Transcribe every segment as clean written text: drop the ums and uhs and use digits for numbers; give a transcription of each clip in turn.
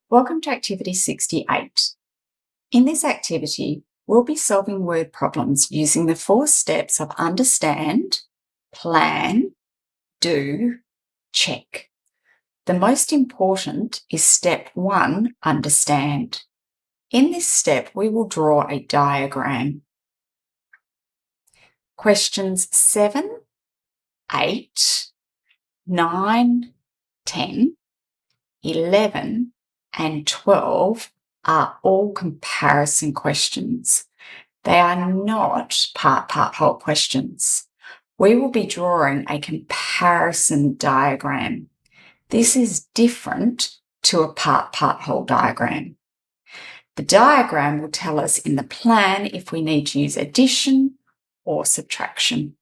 Welcome to Activity 68. In this activity, we'll be solving word problems using the 4 steps of understand, plan, do, check. The most important is step 1, understand. In this step, we will draw a diagram. Questions 7, 8, 9, 10, 11, and 12 are all comparison questions. They are not part-whole questions. We will be drawing a comparison diagram. This is different to a part-whole diagram. The diagram will tell us in the plan if we need to use addition or subtraction.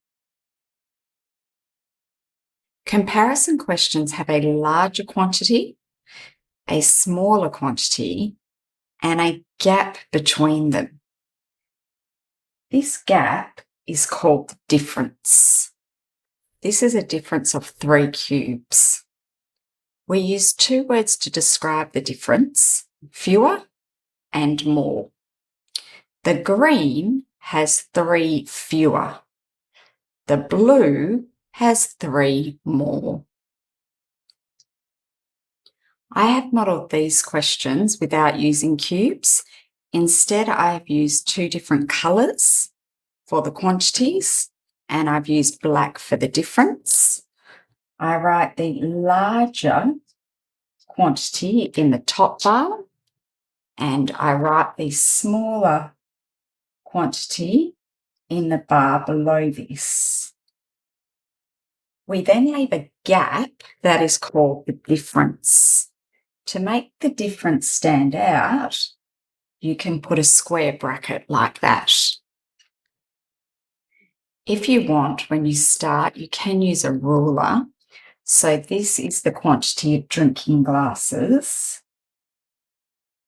Comparison questions have a larger quantity, a smaller quantity, and a gap between them. This gap is called the difference. This is a difference of 3 cubes. We use 2 words to describe the difference: fewer and more. The green has 3 fewer. The blue has 3 more. I have modelled these questions without using cubes. Instead, I have used 2 different colours for the quantities, and I've used black for the difference. I write the larger quantity in the top bar, and I write the smaller quantity in the bar below this. We then leave a gap that is called the difference. To make the difference stand out, you can put a square bracket like that. If you want, when you start, you can use a ruler. So this is the quantity of drinking glasses.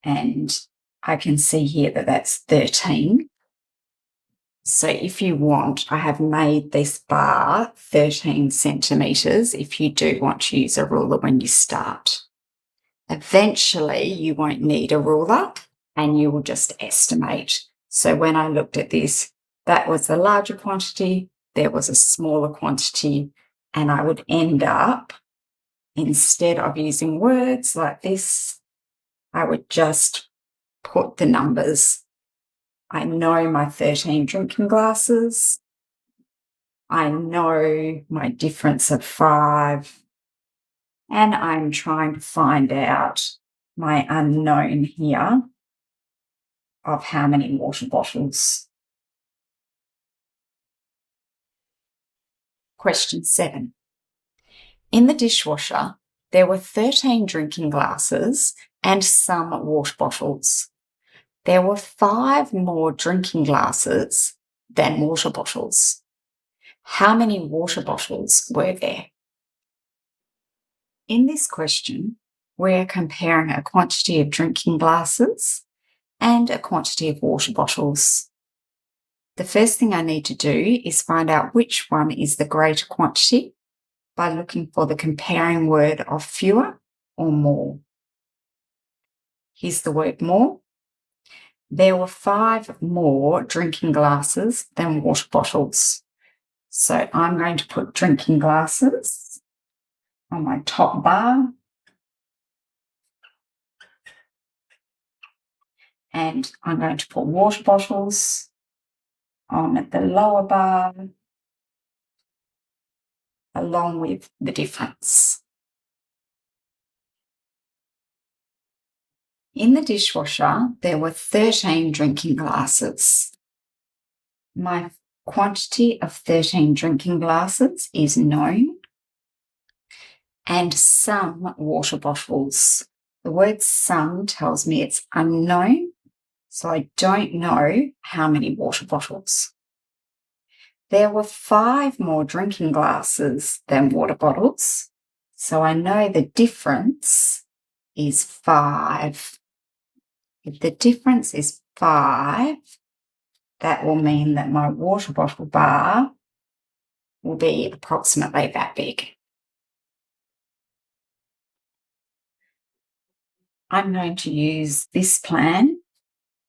And I can see here that that's 13. So if you want, I have made this bar 13 centimetres if you do want to use a ruler when you start. Eventually, you won't need a ruler and you will just estimate. So when I looked at this, that was the larger quantity, there was a smaller quantity, and I would end up, instead of using words like this, I would just put the numbers. I know my 13 drinking glasses. I know my difference of 5. And I'm trying to find out my unknown here of how many water bottles. Question 7. In the dishwasher, there were 13 drinking glasses and some water bottles. There were 5 more drinking glasses than water bottles. How many water bottles were there? In this question, we're comparing a quantity of drinking glasses and a quantity of water bottles. The first thing I need to do is find out which one is the greater quantity by looking for the comparing word of fewer or more. Here's the word more. There were 5 more drinking glasses than water bottles. So I'm going to put drinking glasses on my top bar, and I'm going to put water bottles on at the lower bar along with the difference. In the dishwasher, there were 13 drinking glasses. My quantity of 13 drinking glasses is known, and some water bottles. The word some tells me it's unknown, so I don't know how many water bottles. There were 5 more drinking glasses than water bottles, so I know the difference is 5. If the difference is 5, that will mean that my water bottle bar will be approximately that big. I'm going to use this plan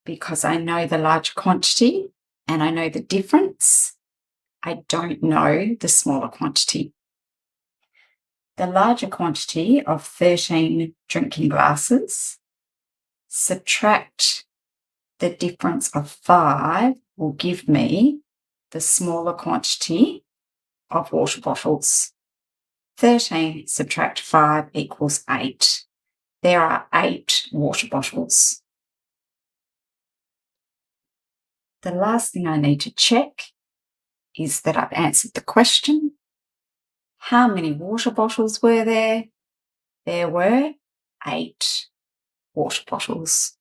because I know the larger quantity and I know the difference. I don't know the smaller quantity. The larger quantity of 13 drinking glasses, subtract the difference of 5 will give me the smaller quantity of water bottles. 13 subtract 5 equals 8. There are 8 water bottles. The last thing I need to check is that I've answered the question. How many water bottles were there? There were 8 water bottles.